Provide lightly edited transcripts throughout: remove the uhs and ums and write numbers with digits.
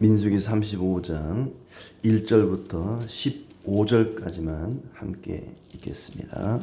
민수기 35장 1절부터 15절까지만 함께 읽겠습니다.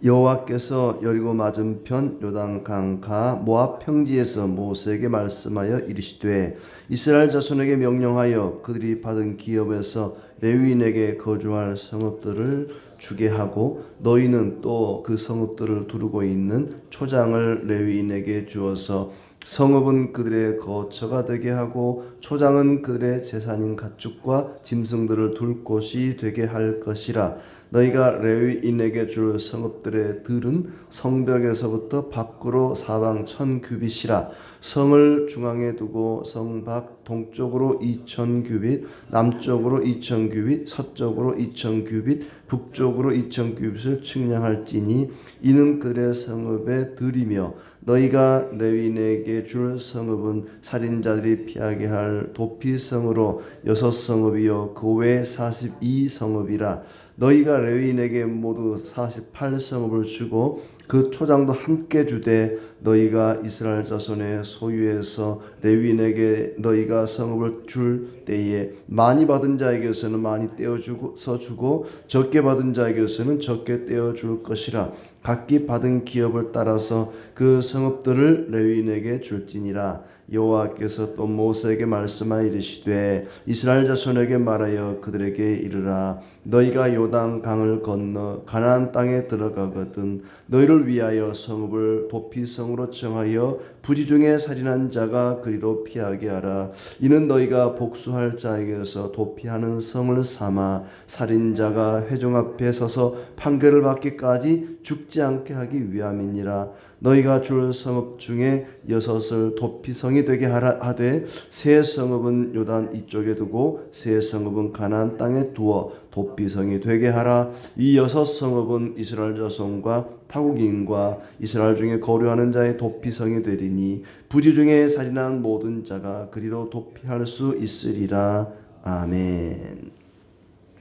여호와께서 여리고 맞은편 요단강 가 모압 평지에서 모세에게 말씀하여 이르시되 이스라엘 자손에게 명령하여 그들이 받은 기업에서 레위인에게 거주할 성읍들을 주게 하고 너희는 또 그 성읍들을 두르고 있는 초장을 레위인에게 주어서 성읍은 그들의 거처가 되게 하고 초장은 그들의 재산인 가축과 짐승들을 둘 곳이 되게 할 것이라. 너희가 레위인에게 줄 성읍들의 들은 성벽에서부터 밖으로 사방 1000규빗이라. 성을 중앙에 두고 성 밖 동쪽으로 2000규빗, 남쪽으로 2000규빗, 서쪽으로 2000규빗, 북쪽으로 2000규빗을 측량할지니 이는 그들의 성읍의 들이며 너희가 레위인에게 줄 성읍은 살인자들이 피하게 할 도피성으로 6성읍이요 그 외 42성읍이라. 너희가 레위인에게 모두 48성읍을 주고 그 초장도 함께 주되 너희가 이스라엘 자손의 소유에서 레위인에게 너희가 성읍을 줄 때에 많이 받은 자에게서는 많이 떼어서 주고 적게 받은 자에게서는 적게 떼어줄 것이라. 각기 받은 기업을 따라서 그 성읍들을 레위인에게 줄지니라. 여호와께서 또 모세에게 말씀하여 이르시되 이스라엘 자손에게 말하여 그들에게 이르라. 너희가 요단 강을 건너 가나안 땅에 들어가거든 너희를 위하여 성읍을 도피성으로 정하여 부지 중에 살인한 자가 그리로 피하게 하라. 이는 너희가 복수할 자에게서 도피하는 성을 삼아 살인자가 회중 앞에 서서 판결을 받기까지 죽지 않게 하기 위함이니라. 너희가 줄 성읍 중에 6을 도피성이 되게 하되 세 성읍은 요단 이쪽에 두고 세 성읍은 가나안 땅에 두어 도피성이 되게 하라. 이 6성읍은 이스라엘 자손과 타국인과 이스라엘 중에 거류하는 자의 도피성이 되리니 부지 중에 살인한 모든 자가 그리로 도피할 수 있으리라. 아멘.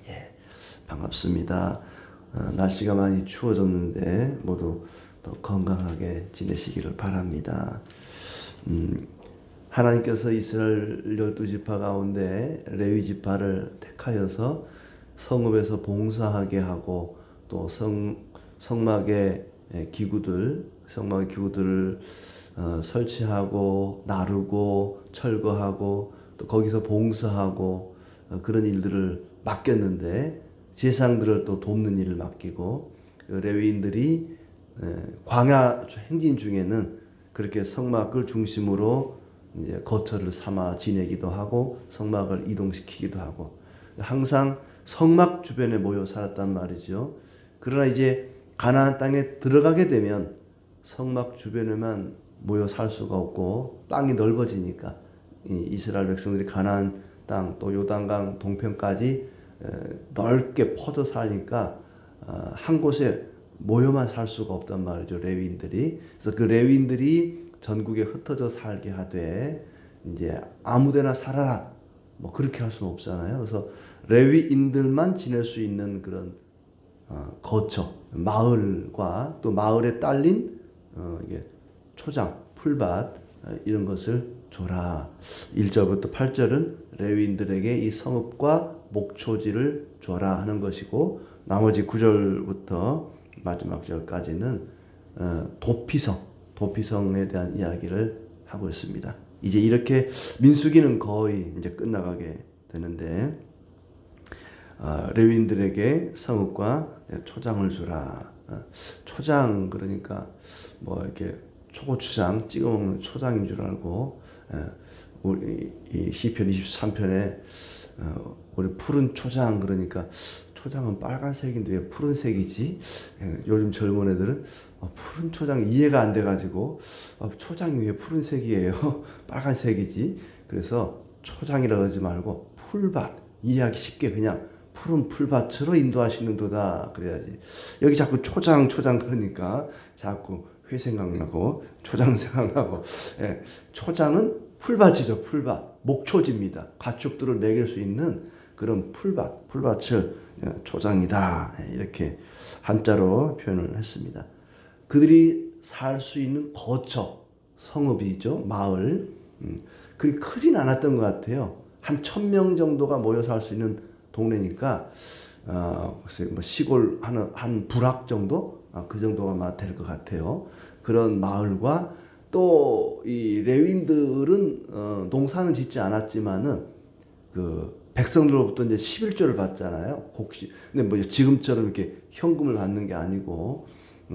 예, 반갑습니다. 날씨가 많이 추워졌는데 모두 더 건강하게 지내시기를 바랍니다. 하나님께서 이스라엘 12지파 가운데 레위 지파를 택하여서 성읍에서 봉사하게 하고 또 성막의 기구들을 설치하고 나르고 철거하고 또 거기서 봉사하고 그런 일들을 맡겼는데 제사장들을 또 돕는 일을 맡기고 레위인들이 광야 행진 중에는 그렇게 성막을 중심으로 이제 거처를 삼아 지내기도 하고 성막을 이동시키기도 하고 항상 성막 주변에 모여 살았단 말이죠. 그러나 이제 가나안 땅에 들어가게 되면 성막 주변에만 모여 살 수가 없고 땅이 넓어지니까 이스라엘 백성들이 가나안 땅 또 요단강 동편까지 넓게 퍼져 사니까 한 곳에 모여만 살 수가 없단 말이죠. 레위인들이. 그래서 그 레위인들이 전국에 흩어져 살게 하되 이제 아무데나 살아라 뭐 그렇게 할 수는 없잖아요. 그래서 레위인들만 지낼 수 있는 그런 거처 마을과 또 마을에 딸린 이게 초장 풀밭 이런 것을 줘라. 1절부터 8절은 레위인들에게 이 성읍과 목초지를 줘라 하는 것이고 나머지 9절부터 마지막 절까지는 도피성에 대한 이야기를 하고 있습니다. 이제 이렇게 민수기는 거의 이제 끝나가게 되는데 레위인들에게 성읍과 초장을 주라. 초장 그러니까 뭐 이렇게 초고추장 찍어 먹는 초장인 줄 알고 우리 이 시편 23편에 우리 푸른 초장 그러니까 초장은 빨간색인데 왜 푸른색이지? 요즘 젊은 애들은 푸른 초장 이해가 안 돼가지고 초장이 왜 푸른색이에요? 빨간색이지? 그래서 초장이라고 하지 말고 풀밭 이해하기 쉽게 그냥 푸른 풀밭으로 인도하시는도다 그래야지. 여기 자꾸 초장 그러니까 자꾸 회 생각나고 초장 생각나고. 초장은 풀밭이죠. 풀밭 목초지입니다. 가축들을 먹일 수 있는 그런 풀밭을 초장이다 이렇게 한자로 표현을 했습니다. 그들이 살 수 있는 거처 성읍이죠. 마을 그리 크진 않았던 것 같아요. 한 1,000명 정도가 모여 살 수 있는 동네니까 글쎄 뭐 시골 한 부락 정도 그 정도가 아마 될 것 같아요. 그런 마을과 또 이 레위인들은 농사는 짓지 않았지만은 그 백성들로부터 이제 11조를 받잖아요. 곡식. 근데 뭐 지금처럼 이렇게 현금을 받는 게 아니고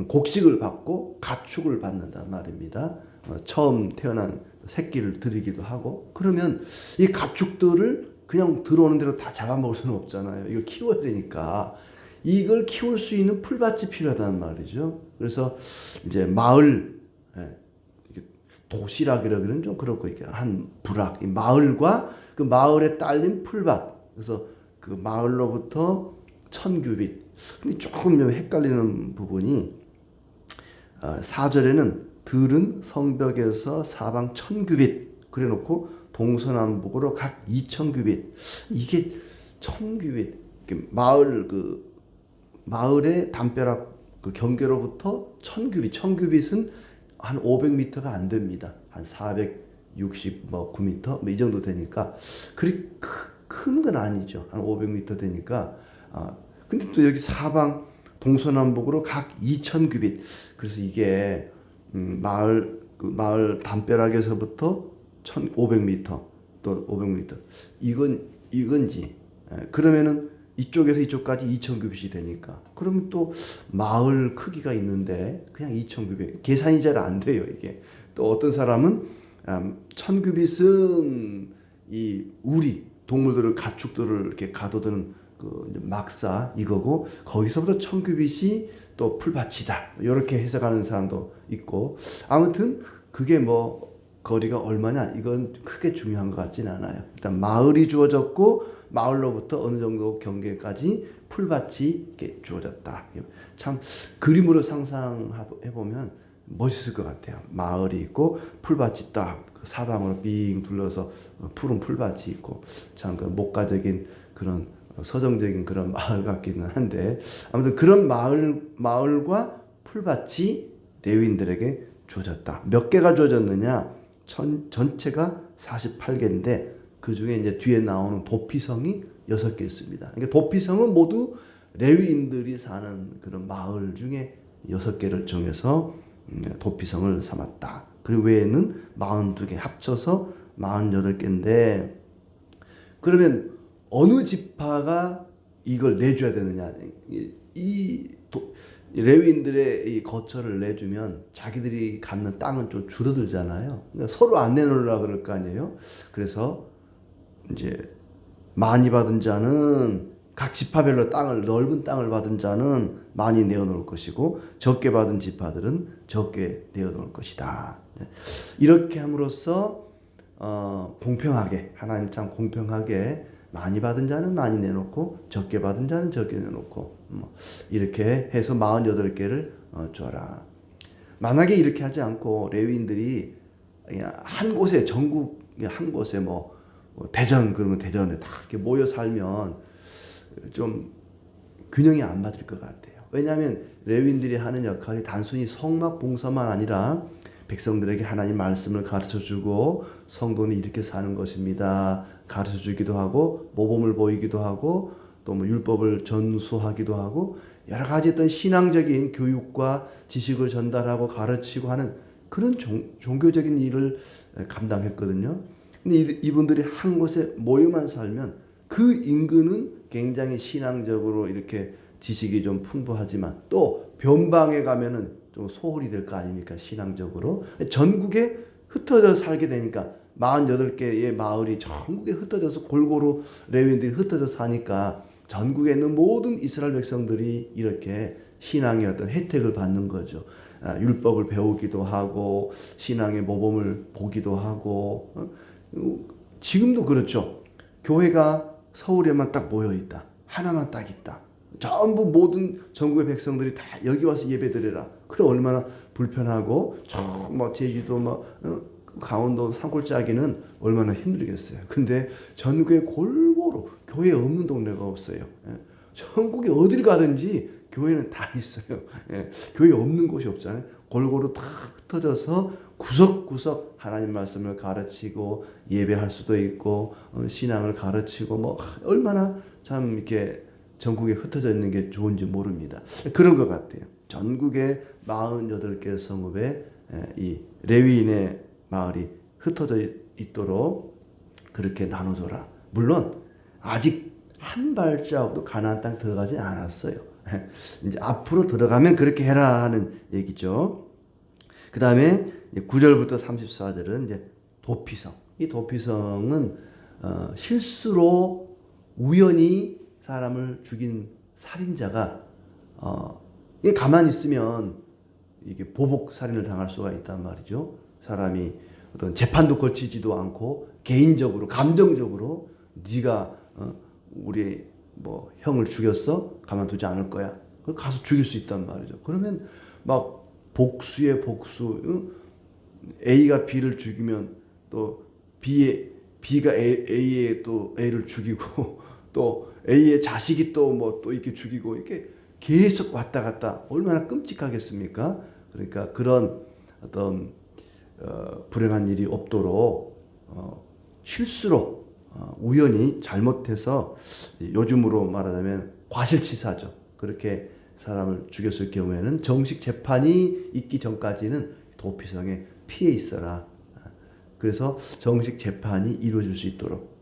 곡식을 받고 가축을 받는단 말입니다. 처음 태어난 새끼를 드리기도 하고. 그러면 이 가축들을 그냥 들어오는 대로 다 잡아먹을 수는 없잖아요. 이걸 키워야 되니까. 이걸 키울 수 있는 풀밭이 필요하단 말이죠. 그래서 이제 마을, 도시라 그러기는 좀 그렇고, 한 부락, 이 마을과 그 마을에 딸린 풀밭. 그래서 그 마을로부터 1,000규빗. 근데 조금 좀 헷갈리는 부분이 4절에는 들은 성벽에서 사방 1,000규빗 그래 놓고 동서남북으로 각 2,000규빗. 이게 1,000규빗. 마을의 담벼락 그 경계로부터 1,000규빗. 1,000규빗은 한 500m가 안 됩니다. 한 469m 뭐 이 정도 되니까 그리 큰 건 아니죠. 한 500m 되니까. 근데 또 여기 사방 동서남북으로 각 2,000규빗. 그래서 이게 마을 담벼락에서부터 1,500m 또 500m 이건지. 그러면은 이쪽에서 이쪽까지 2,000규빗이 되니까 그러면 또 마을 크기가 있는데 그냥 2,000규빗 계산이 잘 안 돼요. 이게 또 어떤 사람은 1,000규빗은 이 우리 동물들을 가축들을 이렇게 가둬두는 그 막사 이거고 거기서부터 1,000규빗이 또 풀밭이다 이렇게 해석하는 사람도 있고 아무튼 그게 뭐 거리가 얼마냐 이건 크게 중요한 것 같지는 않아요. 일단 마을이 주어졌고 마을로부터 어느 정도 경계까지 풀밭이 이렇게 주어졌다. 참 그림으로 상상해 보면 멋있을 것 같아요. 마을이 있고 풀밭이 딱 사방으로 빙 둘러서 푸른 풀밭이 있고 참 그 목가적인 그런 서정적인 그런 마을 같기는 한데 아무튼 그런 마을과 풀밭이 레위인들에게 주어졌다. 몇 개가 주어졌느냐? 전체가 48개인데 그 중에 이제 뒤에 나오는 도피성이 6개 있습니다. 그러니까 도피성은 모두 레위인들이 사는 그런 마을 중에 6개를 정해서 도피성을 삼았다. 그 외에는 42개 합쳐서 48개인데 그러면 어느 지파가 이걸 내줘야 되느냐? 레위인들의 이 거처를 내주면 자기들이 갖는 땅은 좀 줄어들잖아요. 그러니까 서로 안 내놓으려고 그럴 거 아니에요. 그래서 이제 많이 받은 자는 각 지파별로 넓은 땅을 받은 자는 많이 내어놓을 것이고 적게 받은 지파들은 적게 내어놓을 것이다. 이렇게 함으로써 공평하게 하나님 참 공평하게 많이 받은 자는 많이 내놓고 적게 받은 자는 적게 내놓고 이렇게 해서 48개를 줘라. 만약에 이렇게 하지 않고 레위인들이 한 곳에 전국 한 곳에 뭐 대전 그러면 대전에 다 이렇게 모여 살면 좀 균형이 안 맞을 것 같아요. 왜냐하면 레위인들이 하는 역할이 단순히 성막 봉사만 아니라 백성들에게 하나님 말씀을 가르쳐주고 성도는 이렇게 사는 것입니다. 가르쳐주기도 하고 모범을 보이기도 하고 또 뭐 율법을 전수하기도 하고 여러 가지 어떤 신앙적인 교육과 지식을 전달하고 가르치고 하는 그런 종교적인 일을 감당했거든요. 근데 이분들이 한 곳에 모여만 살면 그 인근은 굉장히 신앙적으로 이렇게 지식이 좀 풍부하지만 또 변방에 가면은 좀 소홀히 될 거 아닙니까? 신앙적으로. 전국에 흩어져 살게 되니까 48개의 마을이 전국에 흩어져서 골고루 레위인들이 흩어져 사니까 전국에 있는 모든 이스라엘 백성들이 이렇게 신앙의 어떤 혜택을 받는 거죠. 율법을 배우기도 하고 신앙의 모범을 보기도 하고 지금도 그렇죠. 교회가 서울에만 딱 모여 있다. 하나만 딱 있다. 전부 모든 전국의 백성들이 다 여기 와서 예배드려라. 그럼 얼마나 불편하고 뭐 제주도 뭐 강원도 산골짜기는 얼마나 힘들겠어요. 근데 전국에 골고루 교회 없는 동네가 없어요. 전국에 어디를 가든지 교회는 다 있어요. 예, 교회 없는 곳이 없잖아요. 골고루 다 흩어져서 구석구석 하나님 말씀을 가르치고 예배할 수도 있고 신앙을 가르치고 뭐 얼마나 참 이렇게 전국에 흩어져 있는 게 좋은지 모릅니다. 그런 것 같아요. 전국의 48개 성읍에 이 레위인의 마을이 흩어져 있도록 그렇게 나눠줘라. 물론 아직 한 발자국도 가나안 땅 들어가지 않았어요. 이제 앞으로 들어가면 그렇게 해라 하는 얘기죠. 그 다음에 9절부터 34절은 이제 도피성. 이 도피성은 실수로 우연히 사람을 죽인 살인자가 이게 가만히 있으면 이게 보복 살인을 당할 수가 있단 말이죠. 사람이 어떤 재판도 거치지도 않고 개인적으로 감정적으로 네가 우리 뭐 형을 죽였어? 가만두지 않을 거야. 가서 죽일 수 있단 말이죠. 그러면 막 복수에 복수. A가 B를 죽이면 또 B가 A의 또 A를 죽이고 또 A의 자식이 또 뭐 또 이렇게 죽이고 이렇게 계속 왔다 갔다 얼마나 끔찍하겠습니까? 그러니까 그런 어떤 불행한 일이 없도록 실수로 우연히 잘못해서 요즘으로 말하자면 과실치사죠. 그렇게 사람을 죽였을 경우에는 정식 재판이 있기 전까지는 도피성에 피해 있어라. 그래서 정식 재판이 이루어질 수 있도록.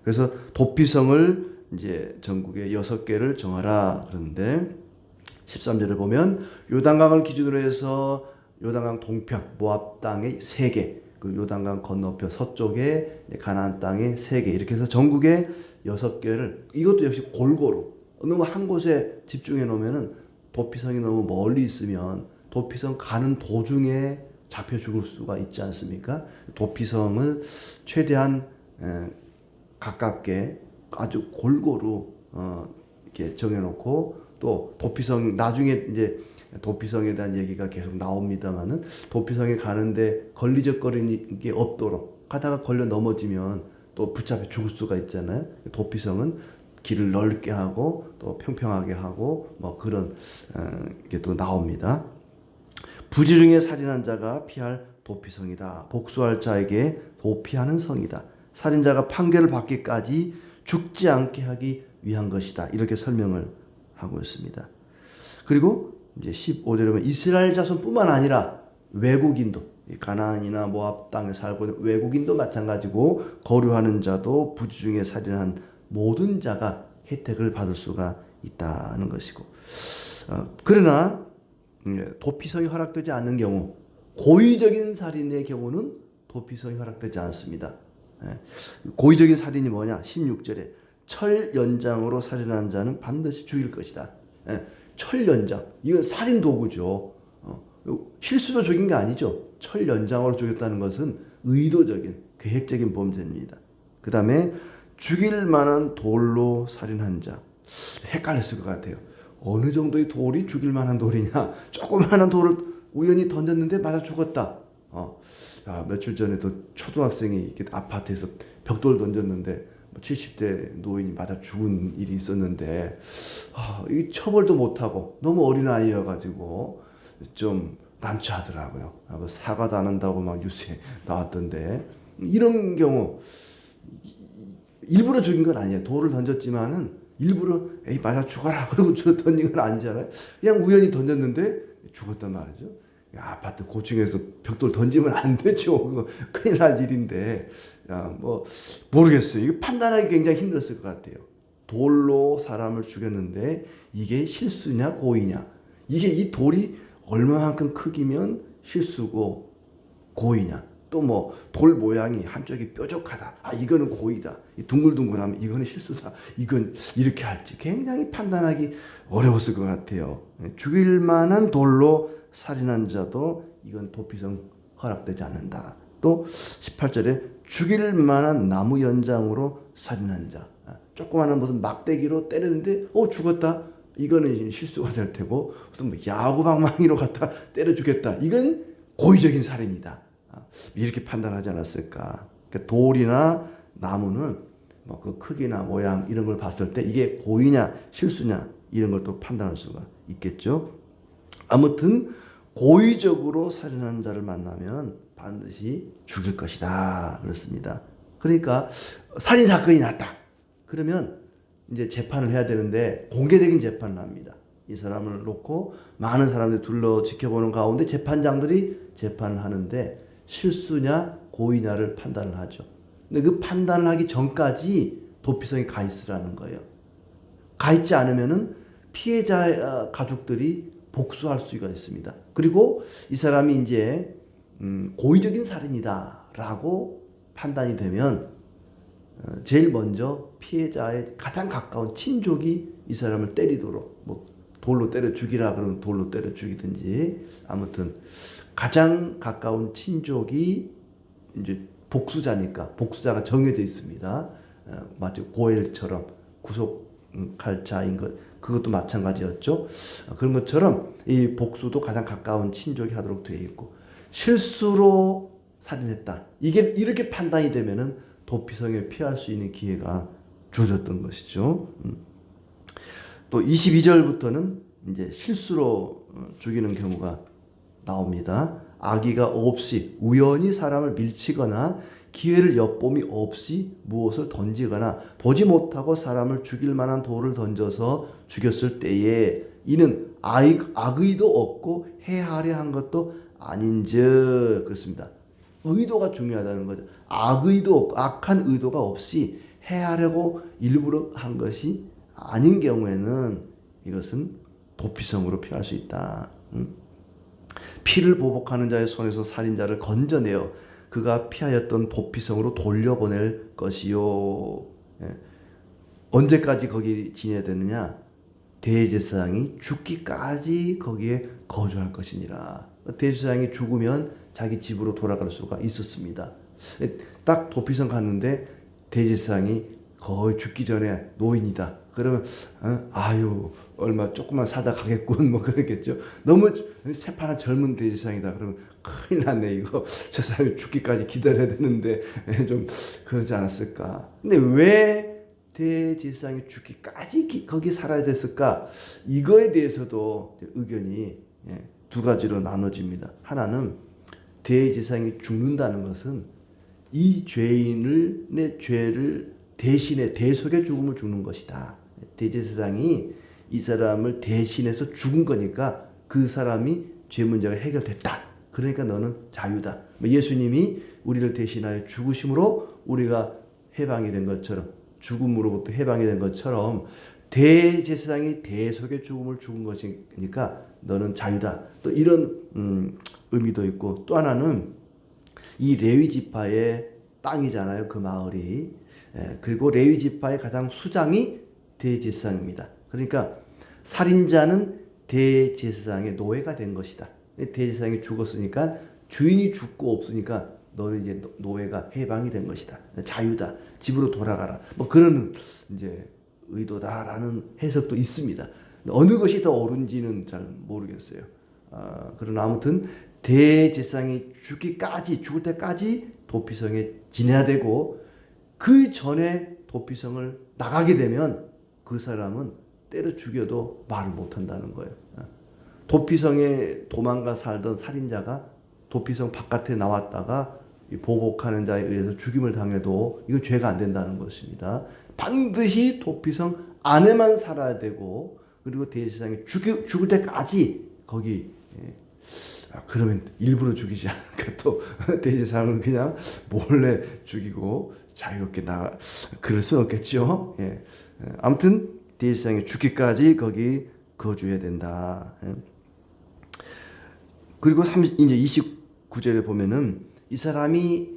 그래서 도피성을 이제 전국에 6개를 정하라 그러는데 13절을 보면 요단강을 기준으로 해서 요단강 동편 모압 땅의 3개, 그리고 요단강 건너편 서쪽에 가나안 땅의 3개, 이렇게 해서 전국에 6개를, 이것도 역시 골고루 너무 한 곳에 집중해 놓으면은 도피성이 너무 멀리 있으면 도피성 가는 도중에 잡혀 죽을 수가 있지 않습니까? 도피성을 최대한 가깝게 아주 골고루 이렇게 정해놓고, 또 도피성 나중에 이제 도피성에 대한 얘기가 계속 나옵니다만은 도피성에 가는데 걸리적거리는 게 없도록, 가다가 걸려 넘어지면 또 붙잡혀 죽을 수가 있잖아요. 도피성은 길을 넓게 하고 또 평평하게 하고 뭐 그런 게 또 나옵니다. 부지 중에 살인한 자가 피할 도피성이다. 복수할 자에게 도피하는 성이다. 살인자가 판결을 받기까지 죽지 않게 하기 위한 것이다. 이렇게 설명을 하고 있습니다. 그리고 이제 15절에 보면 이스라엘 자손뿐만 아니라 외국인도, 가나안이나 모압 땅에 살고 있는 외국인도 마찬가지고 거류하는 자도 부지 중에 살인한 모든 자가 혜택을 받을 수가 있다는 것이고, 그러나 도피성이 허락되지 않는 경우, 고의적인 살인의 경우는 도피성이 허락되지 않습니다. 고의적인 살인이 뭐냐? 16절에 철 연장으로 살인한 자는 반드시 죽일 것이다. 철 연장, 이건 살인 도구죠. 실수로 죽인 게 아니죠. 철 연장으로 죽였다는 것은 의도적인 계획적인 범죄입니다. 그 다음에 죽일 만한 돌로 살인한 자, 헷갈렸을 것 같아요. 어느 정도의 돌이 죽일 만한 돌이냐? 조그마한 돌을 우연히 던졌는데 맞아 죽었다. 며칠 전에도 초등학생이 아파트에서 벽돌 던졌는데 70대 노인이 맞아 죽은 일이 있었는데, 이 처벌도 못하고 너무 어린 아이여가지고 좀 난처하더라고요. 사과도 안 한다고 막 뉴스에 나왔던데, 이런 경우 일부러 죽인 건 아니에요. 돌을 던졌지만은 일부러 에이 맞아 죽어라 그러고 던진 건 아니잖아요. 그냥 우연히 던졌는데 죽었단 말이죠. 아파트 고층에서 벽돌 던지면 안 되죠. 그거 큰일 날 일인데, 뭐 모르겠어요. 이거 판단하기 굉장히 힘들었을 것 같아요. 돌로 사람을 죽였는데 이게 실수냐 고의냐, 이게 이 돌이 얼마만큼 크기면 실수고 고의냐, 또 뭐 돌 모양이 한쪽이 뾰족하다, 이거는 고의다, 둥글둥글하면 이거는 실수다, 이건 이렇게 할지 굉장히 판단하기 어려웠을 것 같아요. 죽일 만한 돌로 살인한 자도 이건 도피성 허락되지 않는다. 또 18절에 죽일 만한 나무 연장으로 살인한 자, 조그마한 무슨 막대기로 때렸는데 죽었다, 이거는 실수가 될 테고, 무슨 뭐 야구방망이로 갖다 때려 죽였다, 이건 고의적인 살인이다. 이렇게 판단하지 않았을까. 그러니까 돌이나 나무는 뭐 그 크기나 모양 이런 걸 봤을 때 이게 고의냐 실수냐 이런 걸 또 판단할 수가 있겠죠. 아무튼 고의적으로 살인한 자를 만나면 반드시 죽일 것이다 그렇습니다. 그러니까 살인 사건이 났다. 그러면 이제 재판을 해야 되는데 공개적인 재판을 합니다. 이 사람을 놓고 많은 사람들이 둘러 지켜보는 가운데 재판장들이 재판을 하는데 실수냐 고의냐를 판단을 하죠. 근데 그 판단을 하기 전까지 도피성이 가 있으라는 거예요. 가 있지 않으면은 피해자 가족들이 복수할 수가 있습니다. 그리고 이 사람이 이제 고의적인 살인이다라고 판단이 되면 제일 먼저 피해자의 가장 가까운 친족이 이 사람을 때리도록 뭐 돌로 때려 죽이라 그러면 돌로 때려 죽이든지 아무튼 가장 가까운 친족이 이제 복수자니까 복수자가 정해져 있습니다. 마치 고엘처럼 구속칼자인 것 그것도 마찬가지였죠. 그런 것처럼 이 복수도 가장 가까운 친족이 하도록 되어 있고 실수로 살인했다. 이게 이렇게 판단이 되면은 도피성에 피할 수 있는 기회가 주어졌던 것이죠. 또 22절부터는 이제 실수로 죽이는 경우가 나옵니다. 악의가 없이 우연히 사람을 밀치거나 기회를 엿봄이 없이 무엇을 던지거나 보지 못하고 사람을 죽일 만한 돌을 던져서 죽였을 때에 이는 악의도 없고 해하려 한 것도 아닌즉 그렇습니다. 의도가 중요하다는 거죠. 악의도 없고 악한 의도가 없이 해하려고 일부러 한 것이 아닌 경우에는 이것은 도피성으로 피할 수 있다. 피를 보복하는 자의 손에서 살인자를 건져내어 그가 피하였던 도피성으로 돌려보낼 것이요. 언제까지 거기 지내야 되느냐? 대제사장이 죽기까지 거기에 거주할 것이니라. 대제사장이 죽으면 자기 집으로 돌아갈 수가 있었습니다. 딱 도피성 갔는데 대제사장이 거의 죽기 전에 노인이다. 그러면 아유 얼마 조금만 살다 가겠군 뭐 그러겠죠. 너무 새파란 젊은 대제사장이다. 그러면 큰일 났네 이거. 저 사람이 죽기까지 기다려야 되는데 좀 그러지 않았을까. 근데 왜 대제사장이 죽기까지 거기 살아야 됐을까? 이거에 대해서도 의견이 두 가지로 나눠집니다. 하나는 대제사장이 죽는다는 것은 이 죄인의 죄를 대신에 대속의 죽음을 죽는 것이다. 대제사장이 이 사람을 대신해서 죽은 거니까 그 사람이 죄 문제가 해결됐다. 그러니까 너는 자유다. 예수님이 우리를 대신하여 죽으심으로 우리가 해방이 된 것처럼 죽음으로부터 해방이 된 것처럼 대제사장이 대속의 죽음을 죽은 것이니까 너는 자유다. 또 이런 의미도 있고 또 하나는 이 레위 지파의 땅이잖아요. 그 마을이. 그리고 레위 지파의 가장 수장이 대제사장입니다. 그러니까 살인자는 대제사장의 노예가 된 것이다. 대제사장이 죽었으니까 주인이 죽고 없으니까 너는 이제 노예가 해방이 된 것이다. 자유다. 집으로 돌아가라. 뭐 그런 이제 의도다라는 해석도 있습니다. 어느 것이 더 옳은지는 잘 모르겠어요. 그러나 아무튼 대제사장이 죽을 때까지 도피성에 지내야 되고 그 전에 도피성을 나가게 되면 그 사람은 때려 죽여도 말을 못한다는 거예요. 도피성에 도망가 살던 살인자가 도피성 바깥에 나왔다가 보복하는 자에 의해서 죽임을 당해도 이거 죄가 안 된다는 것입니다. 반드시 도피성 안에만 살아야 되고 그리고 대제사장이 죽을 때까지 거기 그러면 일부러 죽이지 않을까 또 대제사장은 그냥 몰래 죽이고 자유롭게 그럴 수는 없겠죠. 아무튼 대제사장이 죽기까지 거기 거주해야 된다. 그리고 이제 29절에 보면은 이 사람이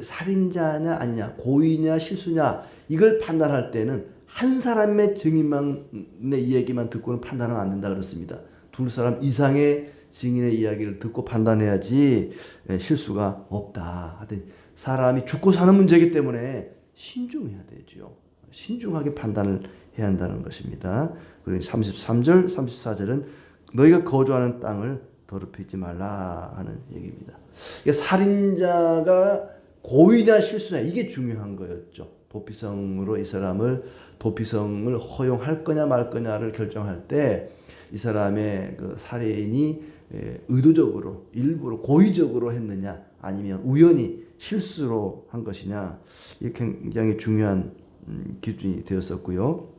살인자냐 아니냐 고의냐 실수냐 이걸 판단할 때는 한 사람의 증인만의 이야기만 듣고는 판단은 안 된다 그렇습니다. 두 사람 이상의 증인의 이야기를 듣고 판단해야지 실수가 없다. 하여튼 사람이 죽고 사는 문제이기 때문에 신중해야 되죠. 신중하게 판단을 해야 한다는 것입니다. 그리고 33절, 34절은 너희가 거주하는 땅을 더럽히지 말라 하는 얘기입니다. 그러니까 살인자가 고의냐 실수냐 이게 중요한 거였죠. 도피성으로 이 사람을 도피성을 허용할 거냐 말 거냐를 결정할 때 이 사람의 그 살해인이 의도적으로 일부러 고의적으로 했느냐 아니면 우연히 실수로 한 것이냐 이게 굉장히 중요한 기준이 되었었고요.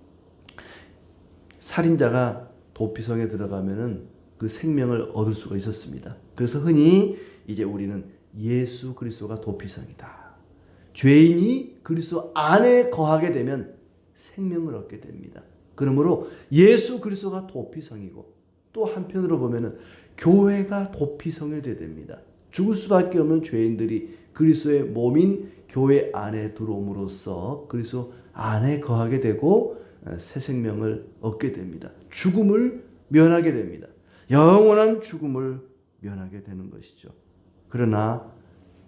살인자가 도피성에 들어가면은 그 생명을 얻을 수가 있었습니다. 그래서 흔히 이제 우리는 예수 그리스도가 도피성이다. 죄인이 그리스도 안에 거하게 되면 생명을 얻게 됩니다. 그러므로 예수 그리스도가 도피성이고 또 한편으로 보면은 교회가 도피성이 되어야 됩니다. 죽을 수밖에 없는 죄인들이 그리스도의 몸인 교회 안에 들어옴으로써 그리스도 안에 거하게 되고 새 생명을 얻게 됩니다. 죽음을 면하게 됩니다. 영원한 죽음을 면하게 되는 것이죠. 그러나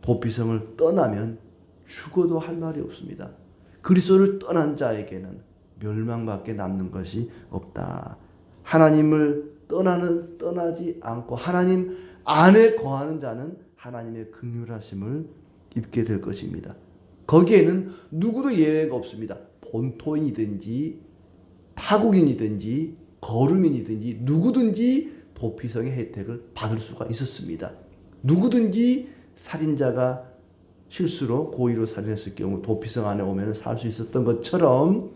도피성을 떠나면 죽어도 할 말이 없습니다. 그리스도를 떠난 자에게는 멸망밖에 남는 것이 없다. 하나님을 떠나지 않고 하나님 안에 거하는 자는 하나님의 긍휼하심을 입게 될 것입니다. 거기에는 누구도 예외가 없습니다. 본토인이든지 타국인이든지 거류민이든지 누구든지 도피성의 혜택을 받을 수가 있었습니다. 누구든지 살인자가 실수로 고의로 살인했을 경우 도피성 안에 오면 살 수 있었던 것처럼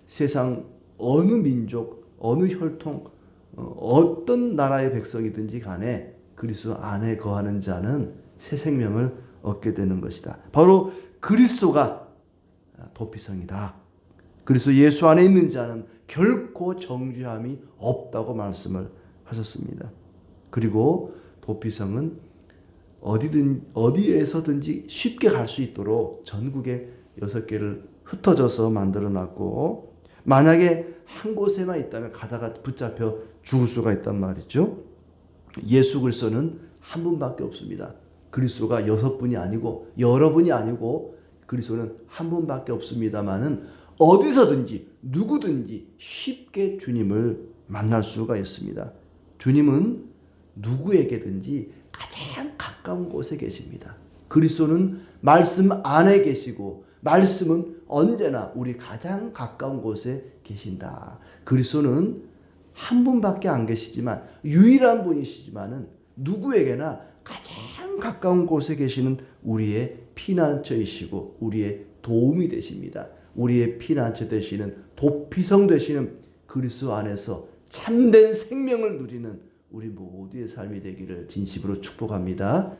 세상 어느 민족, 어느 혈통, 어떤 나라의 백성이든지 간에 그리스도 안에 거하는 자는 새 생명을 얻게 되는 것이다. 바로 그리스도가 도피성이다. 그리스도 예수 안에 있는 자는 결코 정죄함이 없다고 말씀을 하셨습니다. 그리고 도피성은 어디에서든지 쉽게 갈 수 있도록 전국에 6개를 흩어져서 만들어놨고 만약에 한 곳에만 있다면 가다가 붙잡혀 죽을 수가 있단 말이죠. 예수 그리스도는 한 분밖에 없습니다. 그리스도가 6분이 아니고 여러 분이 아니고 그리스도는 한 분밖에 없습니다마는 어디서든지 누구든지 쉽게 주님을 만날 수가 있습니다. 주님은 누구에게든지 가장 가까운 곳에 계십니다. 그리스도는 말씀 안에 계시고 말씀은 언제나 우리 가장 가까운 곳에 계신다. 그리스도는 한 분밖에 안 계시지만 유일한 분이시지만은 누구에게나 가장 가까운 곳에 계시는 우리의 피난처이시고 우리의 도움이 되십니다. 우리의 피난처 되시는 도피성 되시는 그리스도 안에서 참된 생명을 누리는 우리 모두의 삶이 되기를 진심으로 축복합니다.